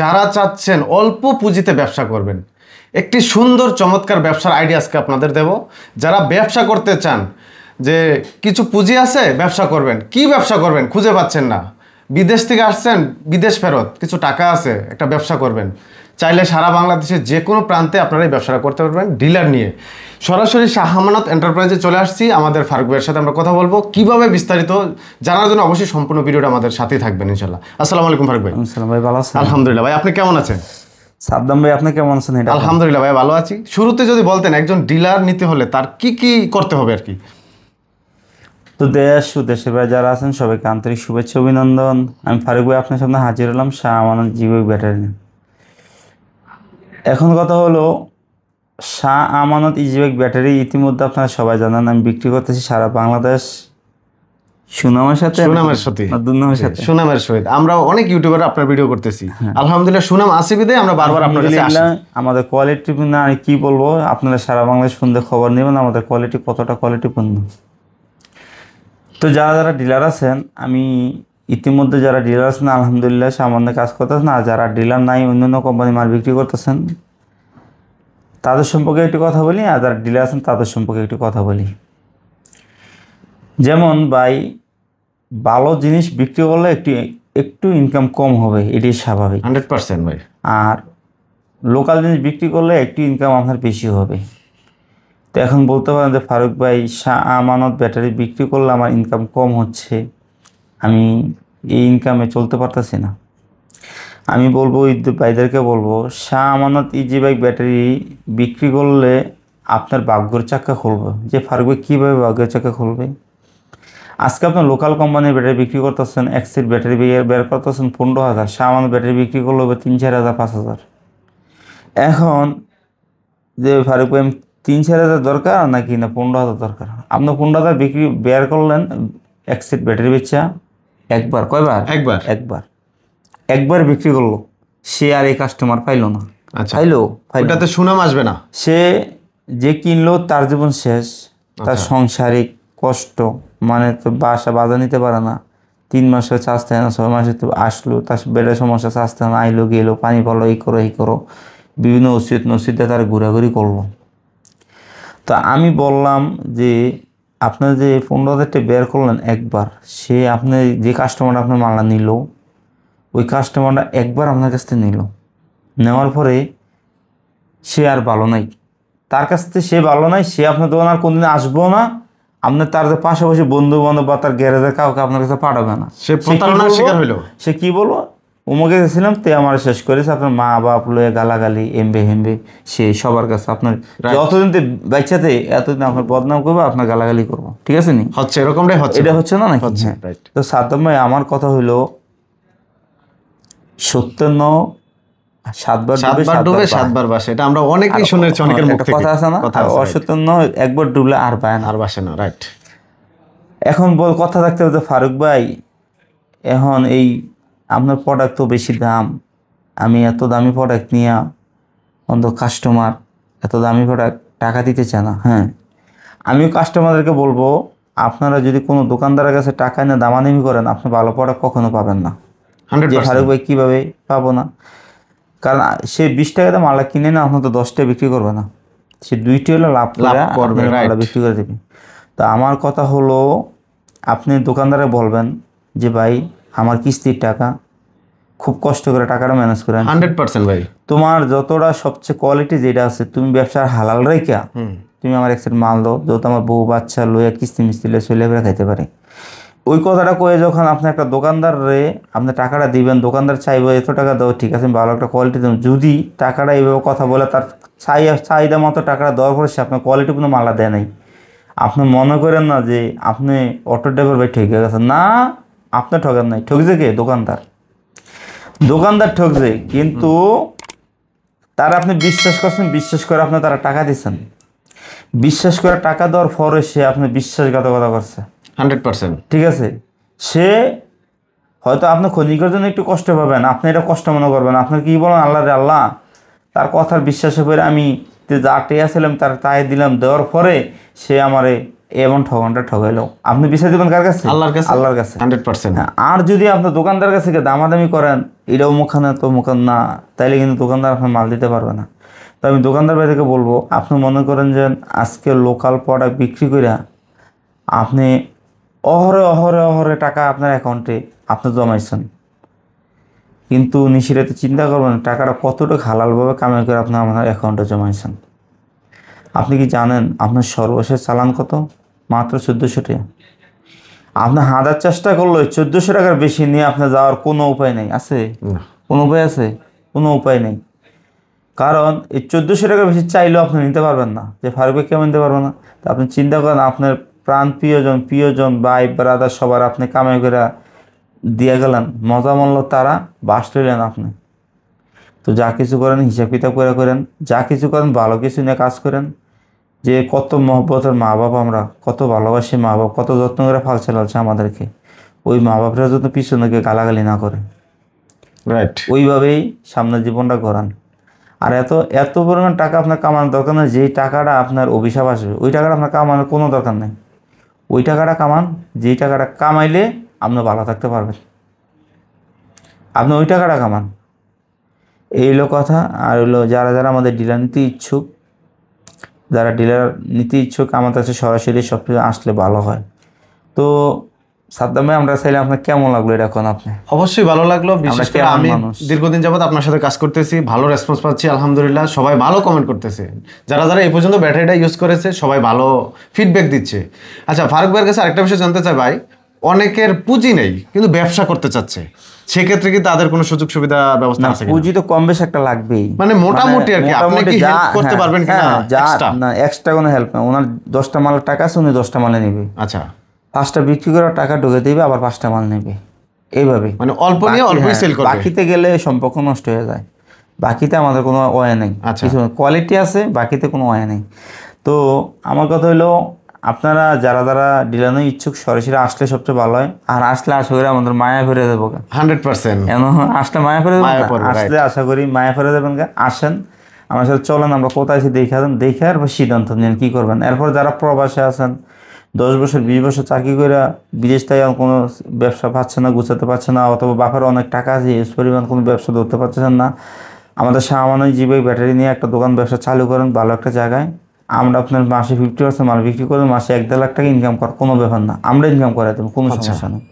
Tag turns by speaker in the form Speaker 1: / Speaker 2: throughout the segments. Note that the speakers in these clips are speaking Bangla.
Speaker 1: যারা চাচ্ছেন অল্প পুঁজিতে ব্যবসা করবেন, একটি সুন্দর চমৎকার ব্যবসার আইডিয়া আজকে আপনাদের দেব। যারা ব্যবসা করতে চান, যে কিছু পুঁজি আছে ব্যবসা করবেন, কি ব্যবসা করবেন খুঁজে পাচ্ছেন না, বিদেশ থেকে আসছেন, বিদেশ ফেরত কিছু টাকা আছে, একটা ব্যবসা করবেন, চাইলে সারা বাংলাদেশের যে কোনো প্রান্তে আপনারা এই ব্যবসাটা করতে পারবেন ডিলার নিয়ে। সরাসরি শাহ আমানত এন্টারপ্রাইজে চলে আসছি, আমাদের ফারুক ভাইয়ের সাথে আমরা কথা বলবো কিভাবে বিস্তারিত জানার জন্য অবশ্যই সম্পূর্ণ ভিডিওটা আমাদের সাথেই থাকবেন ইনশাল্লাহ। আসসালামু আলাইকুম ফারুক ভাই।
Speaker 2: আসসালাম ভাই, ভালো আছেন?
Speaker 1: আলহামদুলিল্লাহ ভাই, আপনি কেমন আছেন?
Speaker 2: সাদ্দাম ভাই, আপনি কেমন আছেন?
Speaker 1: আলহামদুলিল্লাহ ভাই, ভালো আছি। শুরুতে যদি বলতেন একজন ডিলার নিতে হলে তার কি কি করতে হবে আর কি?
Speaker 2: তো দেশের বাইরে যারা আছেন সবাইকে আন্তরিক শুভেচ্ছা অভিনন্দন। আমি ফারুক ভাই আপনার সামনে হাজির হলাম শাহ আমানত জিওই ব্যাটারি। এখন কথা হলো, শাহ আমানত ইজিবাইক ব্যাটারি ইতিমধ্যে আপনারা সবাই জানেন আমি বিক্রি করতেছি সারা বাংলাদেশ সুনামের সাথে।
Speaker 1: সুনামের সহিত আমরা অনেক ইউটিউবার আপনার ভিডিও করতেছি, আলহামদুলিল্লাহ সুনাম আছে বিধায় আমরা বারবার আপনার কাছে আসি।
Speaker 2: আমাদের কোয়ালিটি না আমি কি বলবো, আপনারা সারা বাংলাদেশ শুনতে খবর নেবেন আমাদের কোয়ালিটি কতটা কোয়ালিটিপূর্ণ। তো যারা যারা ডিলার আছেন, আমি ইতিমধ্যে যারা ডিলার আছেন আলহামদুলিল্লাহ সামান্য কাজ করতেছেন, আর যারা ডিলার নাই অন্যান্য কোম্পানি মাল বিক্রি করতেছেন তাদের সম্পর্কে একটু কথা বলি, আর যারা ডিলার আছেন তাদের সম্পর্কে একটু কথা বলি। যেমন ভাই, ভালো জিনিস বিক্রি করলে একটু ইনকাম কম হবে, এটাই স্বাভাবিক
Speaker 1: 100% ভাই।
Speaker 2: আর লোকাল জিনিস বিক্রি করলে একটু ইনকাম আপনার বেশি হবে। তো এখন বলতে পারেন যে ফারুক ভাই শাহ আমানত ব্যাটারি বিক্রি করলে আমার ইনকাম কম হচ্ছে, আমি এই ইনকামে চলতে পারতেছি না। আমি বলবো ভাইদেরকে বলবো, শাহ আমানত ইজিবাইক ব্যাটারি বিক্রি করলে আপনার ভাগ্যের চাকা খুলবে। যে ফারুক ভাই কীভাবে ভাগ্যের চাকা খুলবে? আজকে আপনার লোকাল কোম্পানির ব্যাটারি বিক্রি করতেছেন, এক্সিড ব্যাটারি বের করতেছেন 15,000, শাহ আমানত ব্যাটারি বিক্রি করলে হবে 3-4 হাজার 5,000। এখন যে ফারুক ভাই 3-4 হাজার দরকার নাকি না 15,000 দরকার? আপনার 15,000 বিক্রি বের করলেন এক্সিড ব্যাটারি বেচা একবার, কয়বার? একবার বিক্রি করলো, সে আর এই কাস্টমার পাইলো না।
Speaker 1: আচ্ছা, ওটাতে সুনাম আসবে না।
Speaker 2: সে যে কিনলো তার জীবন শেষ, তার সাংসারিক কষ্ট, মানে তো বাধা নিতে পারে না, 3 মাসে চাষতে না, 6 মাসে তো আসলো, তার বেডের সমস্যা চাষতে না, আইলো গেলো, পানি পড়লো, এই করো বিভিন্ন নসিদে তার ঘোরাঘুরি করলো। তো আমি বললাম যে আপনার যে 15,000 বের করলেন একবার, সে আপনি যে কাস্টমার আপনার মালটা নিল, ওই কাস্টমারটা একবার আপনার কাছ থেকে নেওয়ার পরে সে আর ভালো নাই, তার কাছ থেকে সে ভালো নাই, সে আপনার দোকান আর কোনদিন আসবো না, আপনার তার যে পাশাপাশি বন্ধু বান্ধব বা তার গ্যারেজের কাউকে আপনার কাছে পাঠাবে না। সে কি বলবো, অমুকে গেছিলাম তে আমার শেষ করেছে, আপনার মা বাপ লয়ে গালাগালি হেম্বে সে সবার কাছে আপনার যতদিন বাচ্চাতে এতদিন আপনার বদনাম করবো, আপনার গালাগালি করবো, ঠিক আছে নি?
Speaker 1: হচ্ছে এরকমটাই হচ্ছে,
Speaker 2: এটা হচ্ছে না নাকি? তো সাদ্দাম ভাই, আমার কথা হইলো
Speaker 1: 7বার বাসে, এটা আমরা অনেকেই শুনেছি অনেকের মুখ থেকে।
Speaker 2: কথা আছে না, অসত্য একবার ডুবলে আর বাসে না।
Speaker 1: রাইট।
Speaker 2: এখন কথা থাকতে হবে ফারুক ভাই, এখন এই আপনার প্রোডাক্ট তো বেশি দাম, আমি এত দামি প্রোডাক্ট নিয়ে অন্তত কাস্টমার এত দামি প্রোডাক্ট টাকা দিতে চায় না। হ্যাঁ, আমিও কাস্টমারদেরকে বলবো, আপনারা যদি কোনো দোকানদারের কাছে টাকা নিয়ে দামাদামি করেন, আপনি ভালো প্রোডাক্ট কখনো পাবেন না। ফারুক ভাই কীভাবে পাবো না? কারণ সে 20 টাকাতে মালা কিনে না, আপনার তো 10 টাকা বিক্রি করবে না, সে 2টি হলে লাভ করবে, মালা বিক্রি করে দেবে। তো আমার কথা হলো, আপনি দোকানদারে বলবেন যে ভাই আমার কিস্তির টাকা, খুব কষ্ট করে টাকাটা ম্যানেজ করে
Speaker 1: 100% ভাই,
Speaker 2: তোমার যতটা সবচেয়ে কোয়ালিটি যেটা আছে, তুমি ব্যবসার হালাল রেখা তুমি আমার একসাথে মাল দাও, যেহেতু আমার বউ বাচ্চা লইয়া কিস্তি মিস্তি চলে খাইতে পারে। ওই কথাটা কয়ে যখন আপনি একটা দোকানদারে আপনি টাকাটা দিবেন, দোকানদার চাইবে এত টাকা দাও, ঠিক আছে ভালো একটা কোয়ালিটি দেবেন। যদি টাকাটা এইভাবে কথা বলে তার চাহিদা মতো টাকাটা দেওয়ার পরে সে আপনার কোয়ালিটিপূর্ণ মালা দেয় নাই, আপনি মনে করেন না যে আপনি অটো ড্রাইভার ভাই ঠকে গেছেন। না, আপনি ঠকেন নাই, ঠকছে কে? দোকানদার ঠকছে, কিন্তু তারা আপনি বিশ্বাস করছেন, বিশ্বাস করে আপনি তারা টাকা দিচ্ছেন, বিশ্বাস করে টাকা দেওয়ার পরে সে আপনি বিশ্বাসঘাতকতা করছে
Speaker 1: 100%,
Speaker 2: ঠিক আছে? সে হয়তো আপনি ক্ষণিকের জন্য একটু কষ্ট পাবেন, আপনি এটা কষ্ট মনে করবেন, আপনার কি বলেন আল্লাহ রে আল্লাহ, তার কথার বিশ্বাসে করে আমি যা টেয়াছিলাম তার তাই দিলাম, দেওয়ার পরে সে আমারে এমন ঠকানটা ঠকাইলো, আপনি বিচার দিবেন কার কাছে?
Speaker 1: আল্লাহর কাছে।
Speaker 2: আল্লাহর কাছে
Speaker 1: 100%।
Speaker 2: হ্যাঁ, আর যদি আপনি দোকানদার কাছে গিয়ে দামাদামি করেন, এটাও মুখানে তো মুখান না, তাইলে কিন্তু দোকানদার আপনার মাল দিতে পারবে না। তো আমি দোকানদার ভাই থেকে বলবো, আপনি মনে করেন যে আজকে লোকাল প্রোডাক্ট বিক্রি করে আপনি অহরে টাকা আপনার অ্যাকাউন্টে আপনি জমাইছেন, কিন্তু নিশিরাতে চিন্তা করবেন টাকাটা কতটুকু হালালভাবে কামাই করে আপনি আপনার অ্যাকাউন্টে জমাইছেন। আপনি কি জানেন আপনার সর্বশেষ চালান কত? মাত্র 1400 টাকা। আপনি হাজার চেষ্টা করলে 1400 টাকার বেশি নিয়ে আপনার যাওয়ার কোনো উপায় নেই। আছে কোনো উপায়? আছে কোনো উপায় নেই। কারণ এই 1400 টাকার বেশি চাইলেও আপনি নিতে পারবেন না, যে ফারুক ভাই কেমন নিতে পারবেন না। তো আপনি চিন্তা করেন, আপনার প্রাণ প্রিয়জন ভাই ব্রাদার সবার আপনি কামাই করে দিয়ে গেলেন, মজা মূল্য তারা বাস লইলেন আপনি। তো যা কিছু করেন হিসাব কিতাব করে করেন, যা কিছু করেন ভালো কিছু নিয়ে কাজ করেন। যে কত মহব্বতের মা বাপ, আমরা কত ভালোবাসি মা বাপ, কত যত্ন করে ফালছে লালছে আমাদেরকে, ওই মা বাপরা যত পিছনে গিয়ে গালাগালি না করে,
Speaker 1: রাইট,
Speaker 2: ওইভাবেই সামনের জীবনটা গড়ান। আর এত পরিমাণ টাকা আপনার কামানোর দরকার নেই। যেই টাকাটা আপনার অভিশাপ আসবে, ওই টাকাটা আপনার কামানোর কোনো দরকার নেই। ওই টাকাটা কামান, যেই টাকাটা কামাইলে আপনি ভালো থাকতে পারবেন, আপনি ওই টাকাটা কামান। এই হলো কথা। আর হলো যারা আমাদের ডিলার নিতে ইচ্ছুক, আমাদের কাছে সরাসরি সবকিছু আসলে ভালো হয়। তো সাদ্দাম ভাই, আমরা চাইলে আপনার কেমন লাগলো এটা এখন? আপনি
Speaker 1: অবশ্যই ভালো লাগলো। বিশেষ করে আমি দীর্ঘদিন যাবত আপনার সাথে কাজ করতেছি, ভালো রেসপন্স পাচ্ছি আলহামদুলিল্লাহ। সবাই ভালো কমেন্ট করতেছে, যারা এই পর্যন্ত ব্যাটারিটা ইউজ করেছে সবাই ভালো ফিডব্যাক দিচ্ছে। আচ্ছা, ফারুক ভাইয়ের কাছে আরেকটা বিষয় জানতে চাই ভাই, অনেকের পুঁজি নেই কিন্তু ব্যবসা করতে চাচ্ছে, সেক্ষেত্রে কি তাদের কোনো সুযোগ সুবিধা ব্যবস্থা আছে?
Speaker 2: পুঁজি তো কম বেশ একটা লাগবেই,
Speaker 1: মানে মোটামুটি আর কি। আপনি কি হেল্প করতে পারবেন কিনা?
Speaker 2: না, এক্সট্রা কোনো হেল্প না। ওনার 10টা মাল টাকা আছে, উনি 10টা মালে নেবে।
Speaker 1: আচ্ছা,
Speaker 2: 5টা বিক্রি করে টাকা ঢুকে দেবে, আবার 5টা মাল নেবে, এইভাবে।
Speaker 1: মানে অল্প নিয়ে অল্পই সেল করবে।
Speaker 2: বাকিতে গেলে সম্পর্ক নষ্ট হয়ে যায়। বাকিতে আমাদের কোনো ওয়ে নেই, কিছু কোয়ালিটি আছে, বাকিতে কোনো ওয়ে নেই। তো আমার কথা হলো, আপনারা যারা ডিলার নিয়ে ইচ্ছুক সরাসরি আসলে সবচেয়ে ভালো হয়। আর আসলে আশা করি আমাদের মায়া ফিরে দেবো
Speaker 1: 100%।
Speaker 2: আসলে মায়া ফিরে দেবো, আসলে আশা করি মায়া ফিরে দেবেন। আসেন আমার সাথে, চলেন, আমরা কোথায় আছি দেখে আর সিদ্ধান্ত নিন কী করবেন। এরপর যারা প্রবাসে আছেন, 10 বছর 20 বছর চাকরি করে বিদেশ থেকে কোনো ব্যবসা পাচ্ছে না, গুছাতে পারছে না, অথবা বাপের অনেক টাকা আছে, ইউজ পরিমাণ কোনো ব্যবসা ধরতে পারছেন না, আমাদের সামান্য জীবিক ব্যাটারি নিয়ে একটা দোকান ব্যবসা চালু করেন ভালো একটা জায়গায়। আমরা আপনার মাসে 50% মাল বিক্রি করে মাসে 1-1.5 লাখ টাকা ইনকাম করার কোনো ব্যাপার না, আমরা ইনকাম করাই দেবো, কোনো সমস্যা নেই।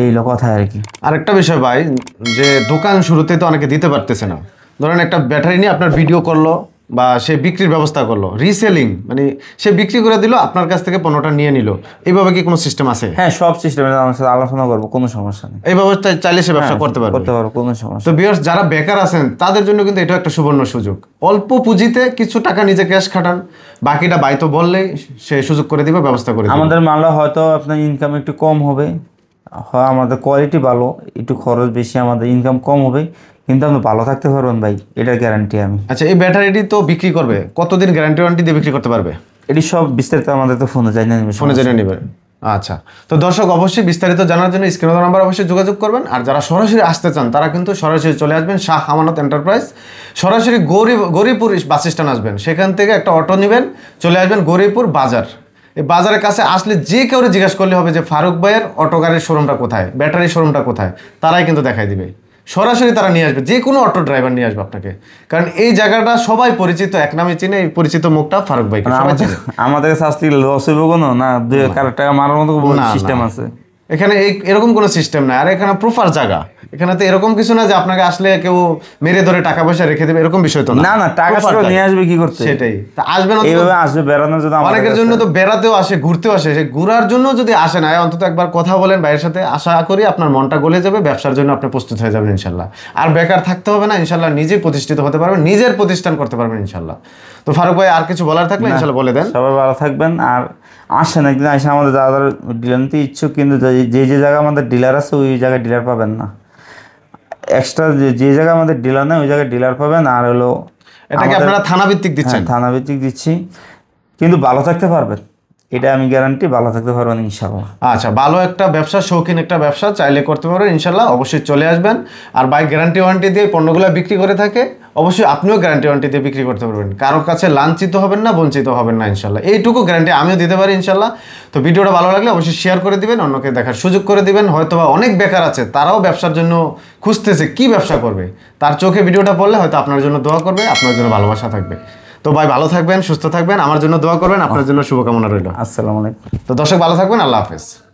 Speaker 2: এই কথা আর কি।
Speaker 1: আরেকটা বিষয় ভাই, যে দোকান শুরুতে তো অনেকে দিতে পারতেছে না, ধরেন একটা ব্যাটারি নিয়ে আপনার ভিডিও করলো বা সে বিক্রির ব্যবস্থা করলো, রিসেলিং মানে সে বিক্রি করে দিল, আপনার কাছ থেকে পণ্যটা নিয়ে নিল, এইভাবে কি কোনো সিস্টেম আছে?
Speaker 2: হ্যাঁ, সব সিস্টেমে আমার সাথে আলোচনা করবো, কোনো সমস্যা নেই।
Speaker 1: এই ব্যবস্থা চাইলে সে ব্যবসা করতে পারবে,
Speaker 2: কোনো সমস্যা।
Speaker 1: তো ভিউয়ার্স, যারা বেকার আছেন তাদের জন্য কিন্তু এটা একটা সুবর্ণ সুযোগ। অল্প পুঁজিতে কিছু টাকা নিজে ক্যাশ খাটান, বাকিটা বাইতো বললেই সে সুযোগ করে দিবে, ব্যবস্থা করে দিবে।
Speaker 2: আমাদের মালটা হয়তো আপনার ইনকাম একটু কম হবে, হয় আমাদের কোয়ালিটি ভালো, একটু খরচ বেশি, আমাদের ইনকাম কম হবে, কিন্তু আপনি ভালো থাকতে পারবেন ভাই, এটার গ্যারান্টি আমি।
Speaker 1: আচ্ছা, এই ব্যাটারিটি তো বিক্রি করবে কতদিন গ্যারান্টি ওয়ারেন্টি দিয়ে বিক্রি করতে পারবে?
Speaker 2: এটি সব বিস্তারিত আমাদের তো ফোনে জেনে নেবেন।
Speaker 1: আচ্ছা, তো দর্শক অবশ্যই বিস্তারিত জানার জন্য স্ক্রিনে দেওয়া নাম্বার অবশ্যই যোগাযোগ করবেন। আর যারা সরাসরি আসতে চান তারা কিন্তু সরাসরি চলে আসবেন শাহ আমানত এন্টারপ্রাইজ, সরাসরি গৌরীপুর বাস স্ট্যান্ড আসবেন, সেখান থেকে একটা অটো নেবেন, চলে আসবেন গৌরীপুর বাজার। এই বাজারের কাছে আসলে যে কেউ জিজ্ঞাসা করলে হবে যে ফারুক ভাইয়ের অটো গাড়ির শোরুমটা কোথায়, ব্যাটারির শোরুমটা কোথায়, তারাই কিন্তু দেখাই দিবে। সরাসরি তারা নিয়ে আসবে, যে কোনো অটো ড্রাইভার নিয়ে আসবে আপনাকে, কারণ এই জায়গাটা সবাই পরিচিত, এক নামে চিনে, এই পরিচিত মুখটা ফারুক ভাই।
Speaker 2: আমাদের কাছে আসলে লস হইব কোনো না, 2 টাকা মারার মতো সিস্টেম আছে
Speaker 1: এখানে, এরকম কোনো সিস্টেম নাই। আর এখানে প্রপার জায়গা, এখানে তো এরকম কিছু না যে আপনাকে আসলে কেউ মেরে ধরে টাকা পয়সা রেখে দেবে, এরকম বিষয় তো
Speaker 2: না। টাকা নিয়ে আসবে কি করতে,
Speaker 1: সেটাই আসবে না,
Speaker 2: এইভাবে আসবে বেড়ানোর জন্য।
Speaker 1: অনেকের জন্য তো বেড়াতেও আসে, ঘুরতেও আসে, সে ঘোরার জন্য যদি আসে না, অন্তত একবার কথা বলেন ভাইয়ের সাথে, আশা করি আপনার মনটা গলে যাবে, ব্যবসার জন্য আপনি প্রস্তুত হয়ে যাবেন ইনশাল্লাহ। আর বেকার থাকতে হবে না ইনশাল্লাহ, নিজে প্রতিষ্ঠিত হতে পারবেন, নিজের প্রতিষ্ঠান করতে পারবেন ইনশাল্লাহ। তো ফারুক ভাই, আর কিছু বলার থাকলে ইনশাল্লাহ বলে দেন।
Speaker 2: সবাই ভালো থাকবেন, আর আসেন একদিন এসে আমাদের যারা ডিলার নিতে ইচ্ছুক, কিন্তু যে জায়গায় আমাদের ডিলার আছে ওই জায়গায় ডিলার পাবেন না, এক্সট্রা যে জায়গায় আমাদের ডিলার নেই ওই জায়গায় ডিলার পাবেন। আর হলো
Speaker 1: এটাকে আপনারা থানা ভিত্তিক দিচ্ছেন?
Speaker 2: থানা ভিত্তিক দিচ্ছি, কিন্তু ভালো থাকতে পারবেন, এটা আমি গ্যারান্টি, ভালো থাকতে পারবেন ইনশাল্লাহ।
Speaker 1: আচ্ছা, ভালো একটা ব্যবসা, শৌখিন একটা ব্যবসা চাইলে করতে পারবেন ইনশাল্লাহ, অবশ্যই চলে আসবেন। আর বাই গ্যারান্টি ওয়ারেন্টি দিয়ে পণ্যগুলো বিক্রি করে থাকে, অবশ্যই আপনিও গ্যারান্টি ওয়ারেন্টি দিয়ে বিক্রি করতে পারবেন। কারোর কাছে লাঞ্ছিত হবেন না, বঞ্চিত হবেন না ইনশাল্লাহ। এইটুকু গ্যারান্টি আমিও দিতে পারি ইনশাল্লাহ। তো ভিডিওটা ভালো লাগলে অবশ্যই শেয়ার করে দিবেন, অন্যকে দেখার সুযোগ করে দিবেন। হয়তোবা অনেক বেকার আছে, তারাও ব্যবসার জন্য খুঁজতেছে কি ব্যবসা করবে, তার চোখে ভিডিওটা পড়লে হয়তো আপনার জন্য দোয়া করবে, আপনার জন্য ভালোবাসা থাকবে। তো ভাই ভালো থাকবেন, সুস্থ থাকবেন, আমার জন্য দোয়া করবেন, আপনার জন্য শুভকামনা রইল।
Speaker 2: আসসালামু আলাইকুম।
Speaker 1: তো দর্শক ভালো থাকবেন, আল্লাহ হাফেজ।